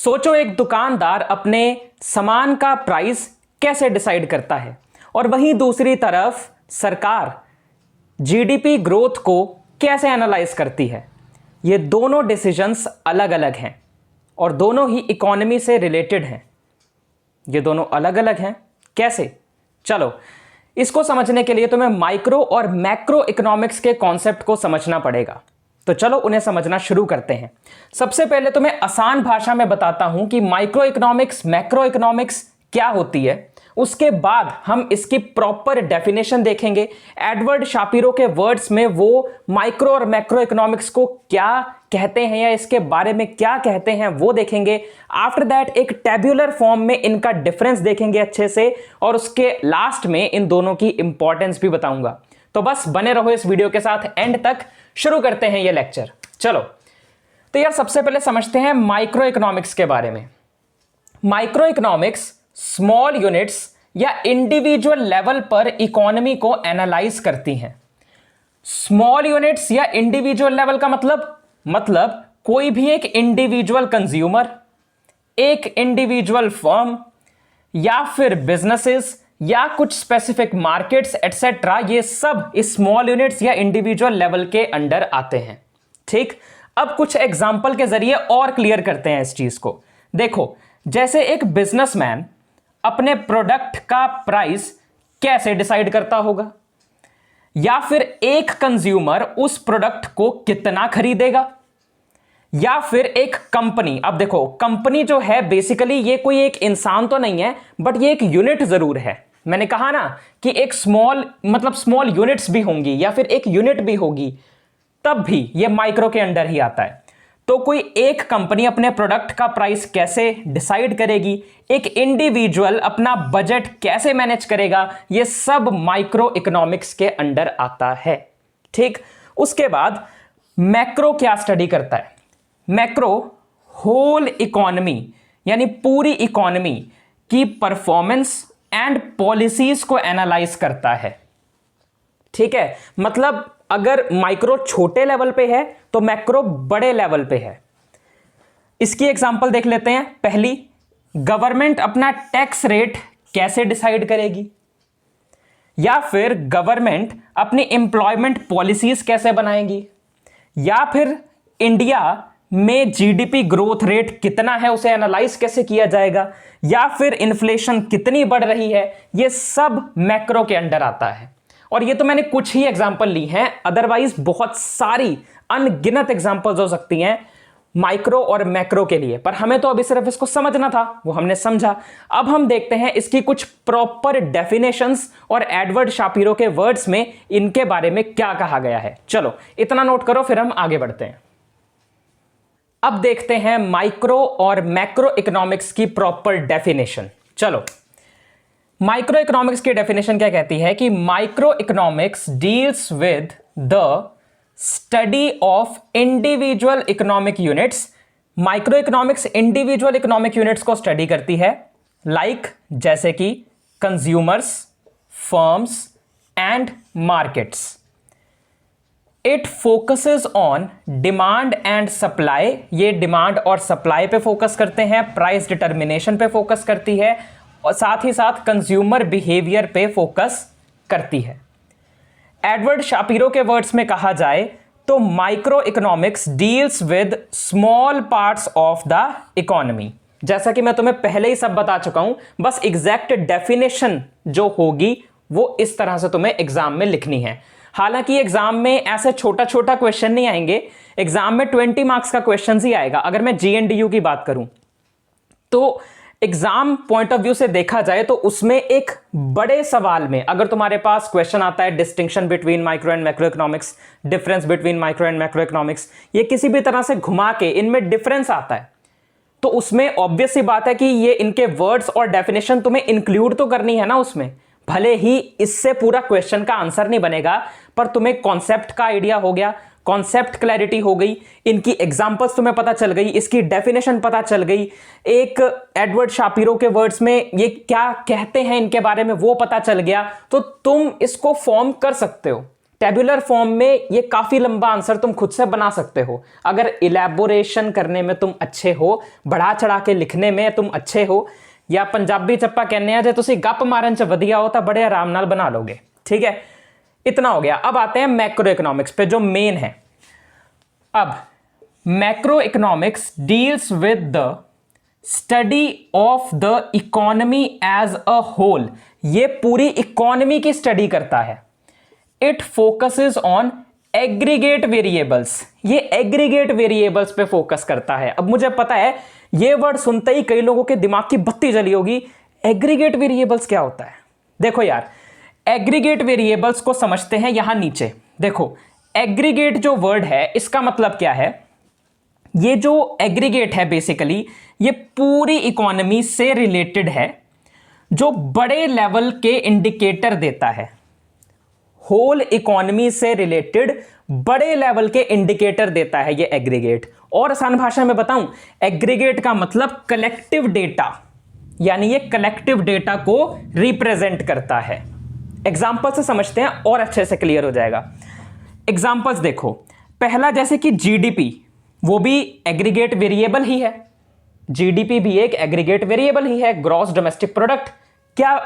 सोचो एक दुकानदार अपने सामान का प्राइस कैसे डिसाइड करता है और वहीं दूसरी तरफ सरकार जीडीपी ग्रोथ को कैसे एनालाइज करती है। ये दोनों डिसीजंस अलग अलग हैं और दोनों ही इकोनॉमी से रिलेटेड हैं। ये दोनों अलग अलग हैं कैसे? चलो इसको समझने के लिए तुम्हें माइक्रो और मैक्रो इकोनॉमिक्स के कॉन्सेप्ट को समझना पड़ेगा। तो चलो उन्हें समझना शुरू करते हैं। सबसे पहले तुम्हें आसान भाषा में बताता हूं कि माइक्रो इकोनॉमिक्स मैक्रो इकोनॉमिक्स क्या होती है। उसके बाद हम इसकी प्रॉपर डेफिनेशन देखेंगे। एडवर्ड शापिरो के वर्ड्स में वो माइक्रो और मैक्रो इकोनॉमिक्स को क्या कहते हैं या इसके बारे में क्या कहते हैं वो देखेंगे। आफ्टर दैट एक टेब्यूलर फॉर्म में इनका डिफरेंस देखेंगे अच्छे से और उसके लास्ट में इन दोनों की इंपॉर्टेंस भी बताऊंगा। तो बस बने रहो इस वीडियो के साथ एंड तक। शुरू करते हैं ये लेक्चर। चलो तो यार सबसे पहले समझते हैं माइक्रो इकोनॉमिक्स के बारे में। माइक्रो इकोनॉमिक्स स्मॉल यूनिट्स या इंडिविजुअल लेवल पर इकोनॉमी को एनालाइज करती हैं। स्मॉल यूनिट्स या इंडिविजुअल लेवल का मतलब कोई भी एक इंडिविजुअल कंज्यूमर, एक इंडिविजुअल फर्म या फिर बिजनेसेस या कुछ स्पेसिफिक मार्केट्स एटसेट्रा, ये सब इस स्मॉल यूनिट्स या इंडिविजुअल लेवल के अंडर आते हैं। ठीक, अब कुछ एग्जांपल के जरिए और क्लियर करते हैं इस चीज को। देखो जैसे एक बिजनेसमैन अपने प्रोडक्ट का प्राइस कैसे डिसाइड करता होगा, या फिर एक कंज्यूमर उस प्रोडक्ट को कितना खरीदेगा, या फिर एक कंपनी। अब देखो कंपनी जो है बेसिकली ये कोई एक इंसान तो नहीं है बट ये एक यूनिट जरूर है। मैंने कहा ना कि एक स्मॉल यूनिट्स भी होंगी या फिर एक यूनिट भी होगी, तब भी ये माइक्रो के अंडर ही आता है। तो कोई एक कंपनी अपने प्रोडक्ट का प्राइस कैसे डिसाइड करेगी, एक इंडिविजुअल अपना बजट कैसे मैनेज करेगा, ये सब माइक्रो इकोनॉमिक्स के अंडर आता है। ठीक, उसके बाद मैक्रो क्या स्टडी करता है? मैक्रो होल इकोनॉमी यानी पूरी इकोनॉमी की परफॉर्मेंस एंड पॉलिसीज को एनालाइज करता है। ठीक है, मतलब अगर माइक्रो छोटे लेवल पे है तो मैक्रो बड़े लेवल पे है। इसकी एग्जांपल देख लेते हैं। पहली, गवर्नमेंट अपना टैक्स रेट कैसे डिसाइड करेगी, या फिर गवर्नमेंट अपनी एम्प्लॉयमेंट पॉलिसीज कैसे बनाएगी, या फिर इंडिया में जीडीपी ग्रोथ रेट कितना है उसे एनालाइज कैसे किया जाएगा, या फिर इन्फ्लेशन कितनी बढ़ रही है। ये सब मैक्रो के अंडर आता है। और ये तो मैंने कुछ ही एग्जांपल ली हैं, अदरवाइज बहुत सारी अनगिनत एग्जांपल्स हो सकती हैं माइक्रो और मैक्रो के लिए, पर हमें तो अभी सिर्फ इसको समझना था, वो हमने समझा। अब हम देखते हैं इसकी कुछ प्रॉपर डेफिनेशंस और एडवर्ड शापिरो के वर्ड्स में इनके बारे में क्या कहा गया है। चलो इतना नोट करो फिर हम आगे बढ़ते हैं। अब देखते हैं माइक्रो और मैक्रो इकोनॉमिक्स की प्रॉपर डेफिनेशन। चलो माइक्रो इकोनॉमिक्स की डेफिनेशन क्या कहती है कि micro economics deals with the study of individual economic units. Micro economics individual economic units को स्टडी करती है, लाइक जैसे कि consumers, firms and markets. It focuses on demand and supply. ये डिमांड और सप्लाई पे फोकस करते हैं, प्राइस डिटर्मिनेशन पे फोकस करती है और साथ ही साथ कंज्यूमर बिहेवियर पे फोकस करती है। एडवर्ड शापिरो के वर्ड्स में कहा जाए तो micro economics deals with small parts of the economy. जैसा कि मैं तुम्हें पहले ही सब बता चुका हूं, बस एग्जैक्ट डेफिनेशन जो होगी वो इस तरह से तुम्हें एग्जाम में लिखनी है। हालांकि एग्जाम में ऐसे छोटा छोटा क्वेश्चन नहीं आएंगे, एग्जाम में 20 मार्क्स का क्वेश्चन ही आएगा। अगर मैं जीएनडीयू की बात करूं तो एग्जाम पॉइंट ऑफ व्यू से देखा जाए तो उसमें एक बड़े सवाल में अगर तुम्हारे पास क्वेश्चन आता है distinction between micro and macro economics, difference between micro and macro economics, ये किसी भी तरह से घुमा के इनमें डिफरेंस आता है तो उसमें ऑब्वियस सी बात है कि ये इनके वर्ड्स और डेफिनेशन तुम्हें इंक्लूड तो करनी है ना उसमें। भले ही इससे पूरा क्वेश्चन का आंसर नहीं बनेगा पर तुम्हें कॉन्सेप्ट का आइडिया हो गया, कॉन्सेप्ट क्लैरिटी हो गई, इनकी एग्जांपल्स तुम्हें पता चल गई, इसकी डेफिनेशन पता चल गई, एक एडवर्ड शापिरो के वर्ड्स में ये क्या कहते हैं इनके बारे में वो पता चल गया, तो तुम इसको फॉर्म कर सकते हो। टेबुलर फॉर्म में ये काफी लंबा आंसर तुम खुद से बना सकते हो। अगर इलेबोरेशन करने में तुम अच्छे हो, बढ़ा चढ़ा के लिखने में तुम अच्छे हो, या पंजाबी चप्पा कहने जे तुसी गप मारन च वधिया हो तो बड़े आराम नाल बना लोगे। ठीक है, इतना हो गया। अब आते हैं मैक्रो इकोनॉमिक्स पे जो मेन है। अब macro economics deals with the study of the economy as a whole. ये पूरी इकोनॉमी की स्टडी करता है। It focuses on aggregate variables. ये एग्रीगेट वेरिएबल्स पे फोकस करता है। अब मुझे पता है ये वर्ड सुनते ही कई लोगों के दिमाग की बत्ती जली होगी। एग्रीगेट वेरिएबल्स क्या होता है? देखो यार, एग्रीगेट वेरिएबल्स को समझते हैं यहां नीचे। देखो, एग्रीगेट जो वर्ड है इसका मतलब क्या है? ये जो एग्रीगेट है बेसिकली ये पूरी इकोनॉमी से रिलेटेड है, जो बड़े लेवल के इंडिकेटर देता है। होल इकोनॉमी से रिलेटेड बड़े लेवल के इंडिकेटर देता है ये एग्रीगेट। और आसान भाषा में बताऊं, एग्रीगेट का मतलब कलेक्टिव डेटा, यानी ये कलेक्टिव डेटा को रिप्रेजेंट करता है। एग्जांपल से समझते हैं और अच्छे से क्लियर हो जाएगा। एग्जांपल्स देखो, पहला जैसे कि जीडीपी, वो भी एग्रीगेट वेरिएबल ही है। जीडीपी भी एक एग्रीगेट वेरिएबल ही है, ग्रॉस डोमेस्टिक प्रोडक्ट। क्या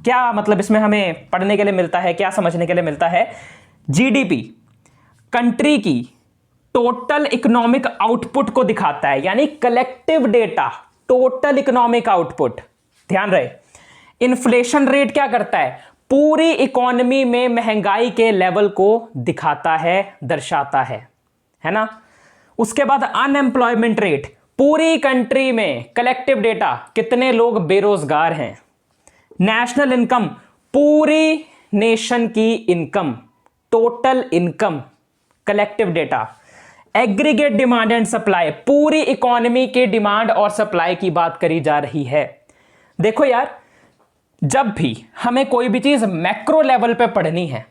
क्या मतलब इसमें हमें पढ़ने के लिए मिलता है, क्या समझने के लिए मिलता है? जीडीपी कंट्री की टोटल इकोनॉमिक आउटपुट को दिखाता है, यानी collective data, total economic output. ध्यान रहे, इन्फ्लेशन रेट क्या करता है? पूरी इकोनॉमी में महंगाई के लेवल को दिखाता है, दर्शाता है ना। उसके बाद अनएम्प्लॉयमेंट रेट, पूरी कंट्री में कलेक्टिव डेटा, कितने लोग बेरोजगार हैं। नेशनल इनकम, पूरी नेशन की income, total income, collective data. Aggregate demand and supply, पूरी इकोनॉमी के डिमांड और सप्लाई की बात करी जा रही है। देखो यार, जब भी हमें कोई भी चीज मैक्रो लेवल पे पढ़नी है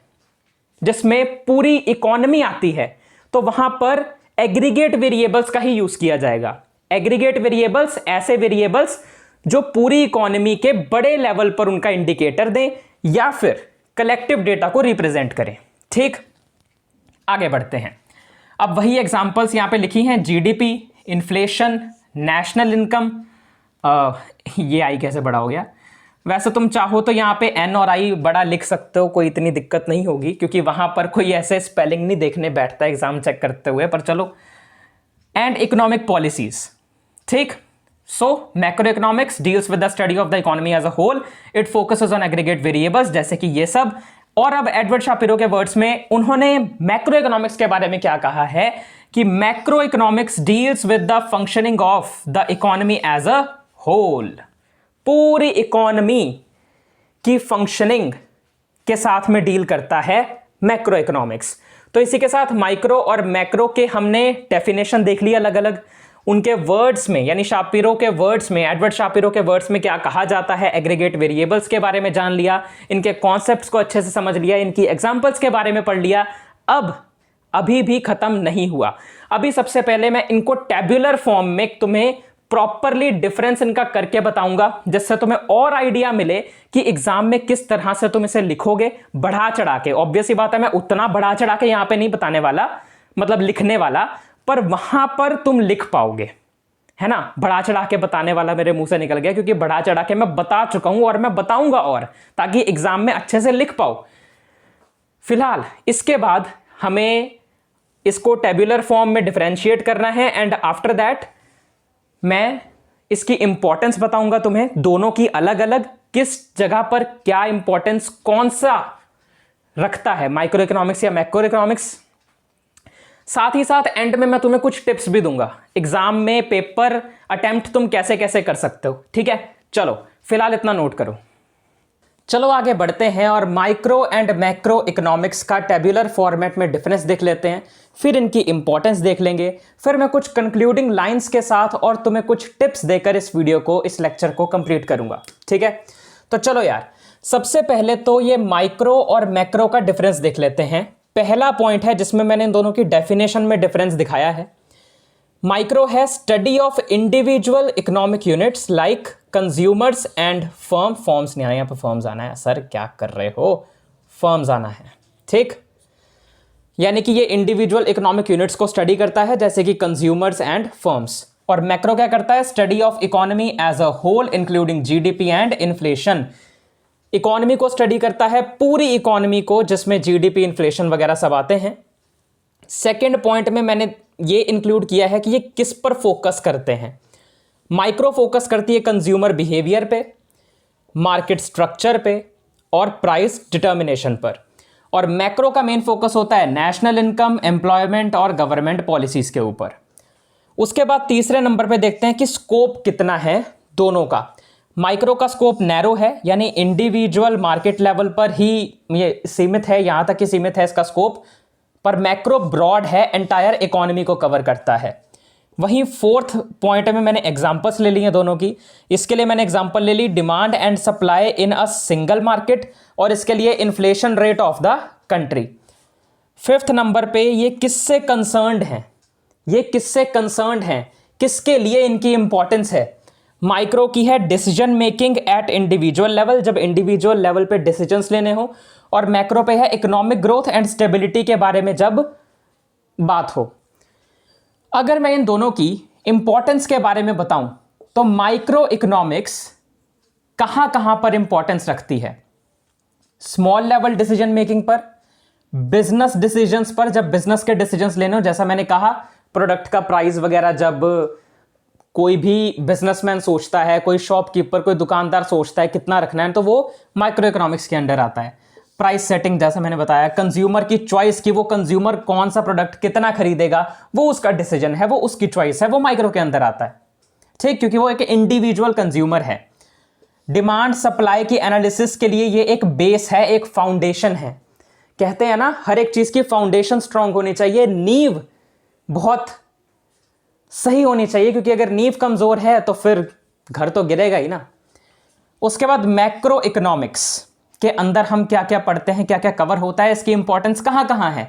जिसमें पूरी इकोनॉमी आती है, तो वहां पर एग्रीगेट वेरिएबल्स का ही यूज किया जाएगा। एग्रीगेट वेरिएबल्स ऐसे वेरिएबल्स जो पूरी इकोनॉमी के बड़े लेवल पर उनका इंडिकेटर दें या फिर कलेक्टिव डेटा को रिप्रेजेंट करें। ठीक, आगे बढ़ते हैं। अब वही एग्जांपल्स यहां पे लिखी हैं, जीडीपी, इन्फ्लेशन, नेशनल इनकम। ये आई कैसे बड़ा हो गया? वैसे तुम चाहो तो यहां पे एन और आई बड़ा लिख सकते हो, कोई इतनी दिक्कत नहीं होगी, क्योंकि वहां पर कोई ऐसे स्पेलिंग नहीं देखने बैठता एग्जाम चेक करते हुए, पर चलो। And economic policies. ठीक, so macro economics deals with the study of the economy as a whole. It focuses on aggregate variables, जैसे कि ये सब। और अब एडवर्ड शापिरो के वर्ड्स में उन्होंने मैक्रो इकोनॉमिक्स के बारे में क्या कहा है कि macro economics deals with the functioning of the economy as a whole. पूरी इकोनॉमी की फंक्शनिंग के साथ में डील करता है मैक्रो इकोनॉमिक्स। तो इसी के साथ माइक्रो और मैक्रो के हमने डेफिनेशन देख लिया अलग अलग। उनके वर्ड्स में, यानी शापिरो के वर्ड्स में, एडवर्ड शापिरो के वर्ड्स में क्या कहा जाता है, एग्रीगेट वेरिएबल्स के बारे में जान लिया, इनके कॉन्सेप्ट्स को अच्छे से समझ लिया, इनकी एग्जांपल्स के बारे में पढ़ लिया। अब अभी भी खत्म नहीं हुआ। अभी सबसे पहले मैं इनको टेब्युलर फॉर्म में तुम्हें प्रॉपरली डिफरेंस इनका करके बताऊंगा, जिससे तुम्हें और आइडिया मिले कि एग्जाम में किस तरह से तुम इसे लिखोगे, बढ़ा चढ़ा के। ऑब्वियस ही बात है, मैं उतना बढ़ा चढ़ा के यहां पे नहीं बताने वाला, मतलब लिखने वाला, पर वहां पर तुम लिख पाओगे, है ना। बढ़ा चढ़ा के बताने वाला मेरे मुंह से निकल गया, क्योंकि बढ़ा चढ़ा के मैं बता चुका हूं और मैं बताऊंगा, और ताकि एग्जाम में अच्छे से लिख पाओ। फिलहाल इसके बाद हमें इसको टेब्युलर फॉर्म में डिफरेंशिएट करना है, एंड आफ्टर दैट मैं इसकी इंपॉर्टेंस बताऊंगा तुम्हें, दोनों की अलग अलग, किस जगह पर क्या इंपॉर्टेंस कौन सा रखता है, माइक्रो इकोनॉमिक्स या मैक्रो इकोनॉमिक्स। साथ ही साथ एंड में मैं तुम्हें कुछ टिप्स भी दूंगा, एग्जाम में पेपर अटेम्प्ट तुम कैसे कैसे कर सकते हो। ठीक है, चलो फिलहाल इतना नोट करो। चलो आगे बढ़ते हैं और माइक्रो एंड मैक्रो इकोनॉमिक्स का टेब्युलर फॉर्मेट में डिफरेंस देख लेते हैं, फिर इनकी इंपॉर्टेंस देख लेंगे, फिर मैं कुछ कंक्लूडिंग लाइंस के साथ और तुम्हें कुछ टिप्स देकर इस वीडियो को, इस लेक्चर को कंप्लीट करूंगा। ठीक है, तो चलो यार, सबसे पहले तो ये माइक्रो और मैक्रो का डिफरेंस देख लेते हैं। पहला पॉइंट है जिसमें मैंने इन दोनों की डेफिनेशन में डिफरेंस दिखाया है। माइक्रो है study of individual economic units like consumers and firms नहीं आना, यहाँ पर फर्म्स आना है, सर क्या कर रहे हो, फर्म्स आना है। ठीक, यानी कि ये इंडिविजुअल इकोनॉमिक यूनिट्स को स्टडी करता है, जैसे कि कंज्यूमर्स एंड फर्म्स। और मैक्रो क्या करता है? Study of economy as a whole including GDP and inflation. Economy को स्टडी करता है, पूरी इकोनॉमी को, जिसमें जीडीपी, इन्फ्लेशन वगैरह सब आते हैं। सेकेंड पॉइंट में मैंने ये इंक्लूड किया है कि ये किस पर फोकस करते हैं। माइक्रो फोकस करती है कंज्यूमर बिहेवियर पे, मार्केट स्ट्रक्चर पे और प्राइस डिटर्मिनेशन पर। और मैक्रो का मेन फोकस होता है नेशनल इनकम, एम्प्लॉयमेंट और गवर्नमेंट पॉलिसीज के ऊपर। उसके बाद तीसरे नंबर पे देखते हैं कि स्कोप कितना है दोनों का। माइक्रो का स्कोप नैरो है, यानी इंडिविजुअल मार्केट लेवल पर ही ये सीमित है, यहां तक ही सीमित है इसका स्कोप। पर मैक्रो ब्रॉड है, एंटायर इकोनॉमी को कवर करता है। वहीं फोर्थ पॉइंट में मैंने एग्जांपल्स ले ली हैं दोनों की। इसके लिए मैंने एग्जांपल ले ली demand and supply in a single market, और इसके लिए inflation rate of the country. Fifth number पे ये किससे कंसर्न्ड हैं, ये किससे कंसर्न्ड हैं, किसके लिए इनकी इंपॉर्टेंस है। माइक्रो की है decision making eight individual level, जब इंडिविजुअल लेवल पे डिसीजंस लेने हो। और मैक्रो पे है इकोनॉमिक ग्रोथ एंड स्टेबिलिटी के बारे में जब बात हो। अगर मैं इन दोनों की इंपॉर्टेंस के बारे में बताऊं तो माइक्रो इकोनॉमिक्स कहां कहां पर इंपॉर्टेंस रखती है? स्मॉल लेवल डिसीजन मेकिंग पर, बिजनेस डिसीजंस पर, जब बिजनेस के डिसीजंस लेने हो, जैसा मैंने कहा प्रोडक्ट का प्राइस वगैरह, जब कोई भी बिजनेसमैन सोचता है, कोई शॉपकीपर, कोई दुकानदार सोचता है कितना रखना है, तो वो माइक्रो इकोनॉमिक्स के अंडर आता है। प्राइस सेटिंग, जैसा मैंने बताया, कंज्यूमर की चॉइस की, वो कंज्यूमर कौन सा प्रोडक्ट कितना खरीदेगा, वो उसका डिसीजन है, वो उसकी चॉइस है, वो माइक्रो के अंदर आता है। ठीक, क्योंकि वो एक इंडिविजुअल कंज्यूमर है। डिमांड सप्लाई की एनालिसिस के लिए ये एक बेस है, एक फाउंडेशन है। कहते हैं ना, हर एक चीज की फाउंडेशन स्ट्रांग होनी चाहिए, नींव बहुत सही होनी चाहिए, क्योंकि अगर नींव कमजोर है तो फिर घर तो गिरेगा ही ना। उसके बाद मैक्रो इकोनॉमिक्स के अंदर हम क्या क्या पढ़ते हैं, क्या क्या कवर होता है, इसकी इंपॉर्टेंस कहां कहां है?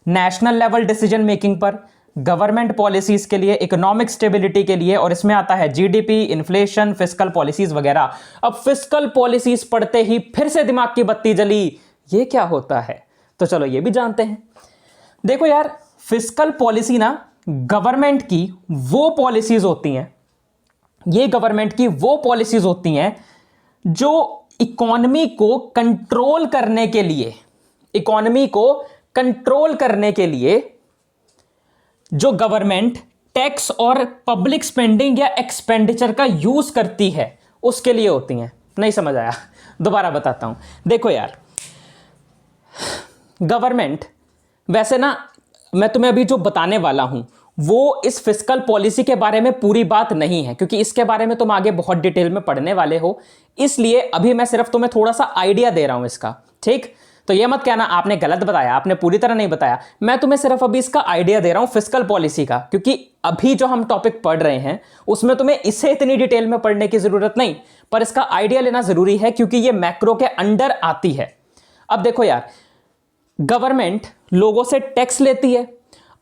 नेशनल लेवल डिसीजन मेकिंग पर, गवर्नमेंट पॉलिसीज के लिए, इकोनॉमिक स्टेबिलिटी के लिए, और इसमें आता है जीडीपी, इन्फ्लेशन, फिस्कल पॉलिसीज वगैरह। अब फिस्कल पॉलिसीज पढ़ते ही फिर से दिमाग की बत्ती जली, ये क्या होता है? तो चलो ये भी जानते हैं। देखो यार, फिस्कल पॉलिसी ना गवर्नमेंट की वो पॉलिसीज होती हैं, ये गवर्नमेंट की वो पॉलिसीज होती हैं जो इकोनॉमी को कंट्रोल करने के लिए, इकोनॉमी को कंट्रोल करने के लिए जो गवर्नमेंट टैक्स और पब्लिक स्पेंडिंग या एक्सपेंडिचर का यूज करती है, उसके लिए होती हैं। नहीं समझ आया? दोबारा बताता हूं। देखो यार, गवर्नमेंट, वैसे ना मैं तुम्हें अभी जो बताने वाला हूं वो इस फिस्कल पॉलिसी के बारे में पूरी बात नहीं है, क्योंकि इसके बारे में तुम आगे बहुत डिटेल में पढ़ने वाले हो, इसलिए अभी मैं सिर्फ तुम्हें थोड़ा सा आइडिया दे रहा हूं इसका। ठीक, तो ये मत कहना आपने गलत बताया, आपने पूरी तरह नहीं बताया। मैं तुम्हें सिर्फ अभी इसका आइडिया दे रहा हूं फिस्कल पॉलिसी का, क्योंकि अभी जो हम टॉपिक पढ़ रहे हैं उसमें तुम्हें इसे इतनी डिटेल में पढ़ने की जरूरत नहीं, पर इसका आइडिया लेना जरूरी है, क्योंकि ये मैक्रो के अंडर आती है। अब देखो यार, गवर्नमेंट लोगों से टैक्स लेती है।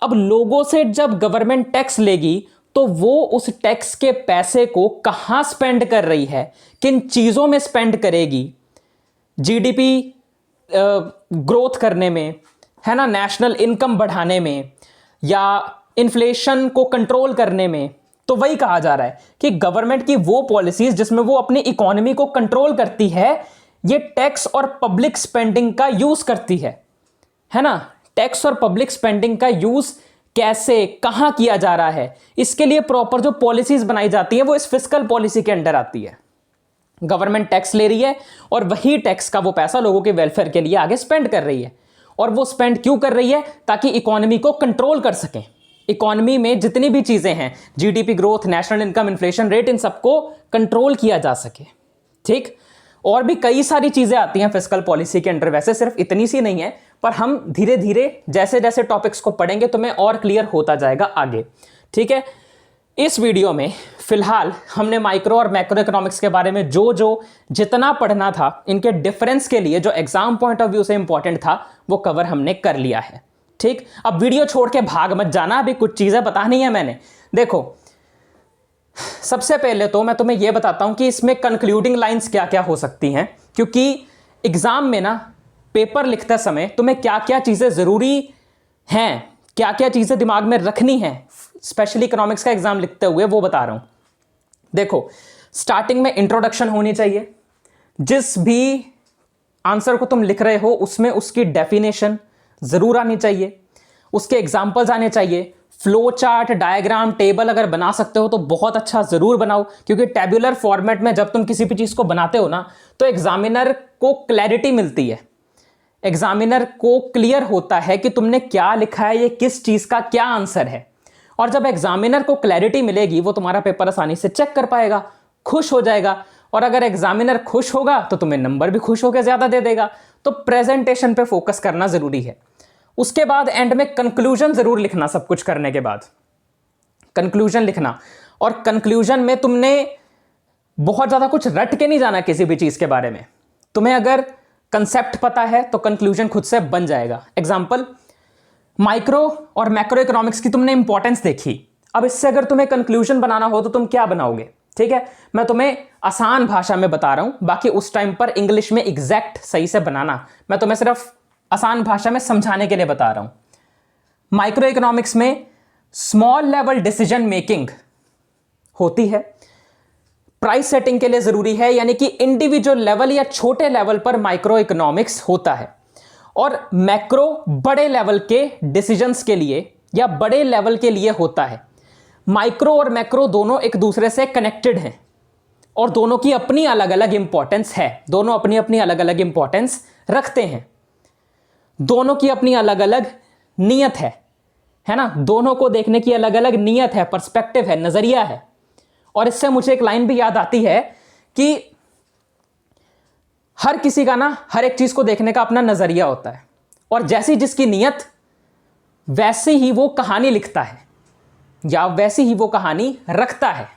अब लोगों से जब गवर्नमेंट टैक्स लेगी तो वो उस टैक्स के पैसे को कहां स्पेंड कर रही है, किन चीजों में स्पेंड करेगी? जीडीपी ग्रोथ करने में, है ना, नेशनल इनकम बढ़ाने में, या इन्फ्लेशन को कंट्रोल करने में। तो वही कहा जा रहा है कि गवर्नमेंट की वो पॉलिसीज जिसमें वो अपनी इकोनॉमी को कंट्रोल करती है, ये टैक्स और पब्लिक स्पेंडिंग का यूज करती है ना। टैक्स और पब्लिक स्पेंडिंग का यूज कैसे, कहां किया जा रहा है, इसके लिए प्रॉपर जो पॉलिसीज बनाई जाती है वो इस फिस्कल पॉलिसी के अंडर आती है। गवर्नमेंट टैक्स ले रही है और वही टैक्स का वो पैसा लोगों के वेलफेयर के लिए आगे स्पेंड कर रही है। और वो स्पेंड क्यों कर रही है? ताकि इकोनॉमी को कंट्रोल कर सके। इकोनॉमी में जितनी भी चीजें हैं, GDP growth, national income, inflation rate, इन सबको कंट्रोल किया जा सके। ठीक, और भी कई सारी चीजें आती हैं फिस्कल पॉलिसी के अंडर, वैसे सिर्फ इतनी सी नहीं है, पर हम धीरे धीरे जैसे जैसे टॉपिक्स को पढ़ेंगे तो मैं और क्लियर होता जाएगा आगे। ठीक है, इस वीडियो में फिलहाल हमने माइक्रो और मैक्रो इकोनॉमिक्स के बारे में जो जितना पढ़ना था, इनके डिफरेंस के लिए जो एग्जाम पॉइंट ऑफ व्यू से इंपॉर्टेंट था, वो कवर हमने कर लिया है। ठीक, अब वीडियो छोड़ के भाग मत जाना, अभी कुछ चीजें बतानी है मैंने। देखो, सबसे पहले तो मैं तुम्हें यह बताता हूं कि इसमें कंक्लूडिंग लाइंस क्या क्या हो सकती हैं, क्योंकि एग्जाम में ना पेपर लिखते समय तुम्हें क्या क्या चीजें जरूरी हैं, क्या क्या चीज़ें दिमाग में रखनी है स्पेशली इकोनॉमिक्स का एग्जाम लिखते हुए, वो बता रहा हूं। देखो, स्टार्टिंग में इंट्रोडक्शन होनी चाहिए। जिस भी आंसर को तुम लिख रहे हो उसमें उसकी डेफिनेशन जरूर आनी चाहिए, उसके एग्जाम्पल्स आने चाहिए। फ्लो चार्ट, डायग्राम, टेबल अगर बना सकते हो तो बहुत अच्छा, जरूर बनाओ, क्योंकि टेबुलर फॉर्मेट में जब तुम किसी भी चीज को बनाते हो ना तो एग्जामिनर को क्लैरिटी मिलती है, एग्जामिनर को क्लियर होता है कि तुमने क्या लिखा है, ये किस चीज का क्या आंसर है। और जब एग्जामिनर को क्लैरिटी मिलेगी वो तुम्हारा पेपर आसानी से चेक कर पाएगा, खुश हो जाएगा। और अगर एग्जामिनर खुश होगा तो तुम्हें नंबर भी खुश होकर ज्यादा दे देगा। तो प्रेजेंटेशन पे फोकस करना जरूरी है। उसके बाद एंड में कंक्लूजन जरूर लिखना, सब कुछ करने के बाद कंक्लूजन लिखना। और कंक्लूजन में तुमने बहुत ज्यादा कुछ रट के नहीं जाना किसी भी चीज के बारे में। तुम्हें अगर कंसेप्ट पता है तो कंक्लूजन खुद से बन जाएगा। एग्जांपल, माइक्रो और मैक्रो इकोनॉमिक्स की तुमने इंपॉर्टेंस देखी, अब इससे अगर तुम्हें कंक्लूजन बनाना हो तो तुम क्या बनाओगे? ठीक है, मैं तुम्हें आसान भाषा में बता रहा हूं, बाकी उस टाइम पर इंग्लिश में एग्जैक्ट सही से बनाना, मैं तुम्हें सिर्फ आसान भाषा में समझाने के लिए बता रहा हूं। माइक्रो इकोनॉमिक्स में स्मॉल लेवल डिसीजन मेकिंग होती है, प्राइस सेटिंग के लिए जरूरी है, यानी कि इंडिविजुअल लेवल या छोटे लेवल पर माइक्रो इकोनॉमिक्स होता है। और मैक्रो बड़े लेवल के डिसीजंस के लिए या बड़े लेवल के लिए होता है। माइक्रो और मैक्रो दोनों एक दूसरे से कनेक्टेड हैं और दोनों की अपनी अलग अलग इंपॉर्टेंस है, दोनों अपनी अपनी अलग अलग इंपॉर्टेंस रखते हैं, दोनों की अपनी अलग अलग नीयत है ना, दोनों को देखने की अलग अलग नीयत है, पर्सपेक्टिव है, नजरिया है। और इससे मुझे एक लाइन भी याद आती है कि हर किसी का ना हर एक चीज को देखने का अपना नजरिया होता है, और जैसी जिसकी नीयत वैसे ही वो कहानी लिखता है या वैसी ही वो कहानी रखता है।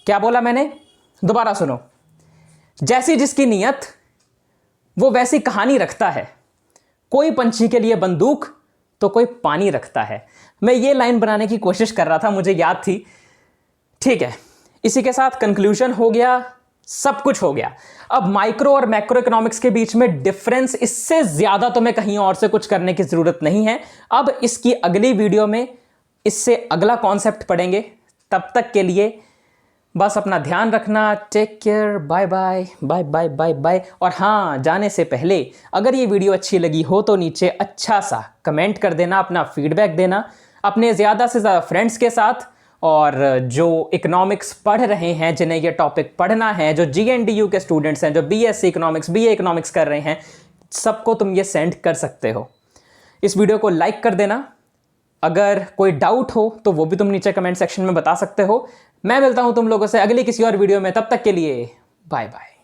क्या बोला मैंने? दोबारा सुनो, जैसी जिसकी नीयत वो वैसी कहानी रखता है। कोई पंछी के लिए बंदूक तो कोई पानी रखता है। मैं ये लाइन बनाने की कोशिश कर रहा था, मुझे याद थी। ठीक है, इसी के साथ कंक्लूजन हो गया, सब कुछ हो गया। अब माइक्रो और मैक्रो इकोनॉमिक्स के बीच में डिफरेंस, इससे ज्यादा तो मैं कहीं और से कुछ करने की जरूरत नहीं है। अब इसकी अगली वीडियो में इससे अगला कॉन्सेप्ट पढ़ेंगे। तब तक के लिए बस अपना ध्यान रखना। Take care, bye bye bye bye bye bye. और हाँ, जाने से पहले अगर ये वीडियो अच्छी लगी हो तो नीचे अच्छा सा कमेंट कर देना, अपना फीडबैक देना अपने ज़्यादा से ज़्यादा फ्रेंड्स के साथ। और जो इकोनॉमिक्स पढ़ रहे हैं, जिन्हें ये टॉपिक पढ़ना है, जो GNDU के स्टूडेंट्स हैं, जो BSc इकोनॉमिक्स, BA इकोनॉमिक्स कर रहे हैं, सबको तुम ये सेंड कर सकते हो। इस वीडियो को लाइक कर देना। अगर कोई डाउट हो तो वो भी तुम नीचे कमेंट सेक्शन में बता सकते हो। मैं मिलता हूं तुम लोगों से अगली किसी और वीडियो में, तब तक के लिए बाय बाय।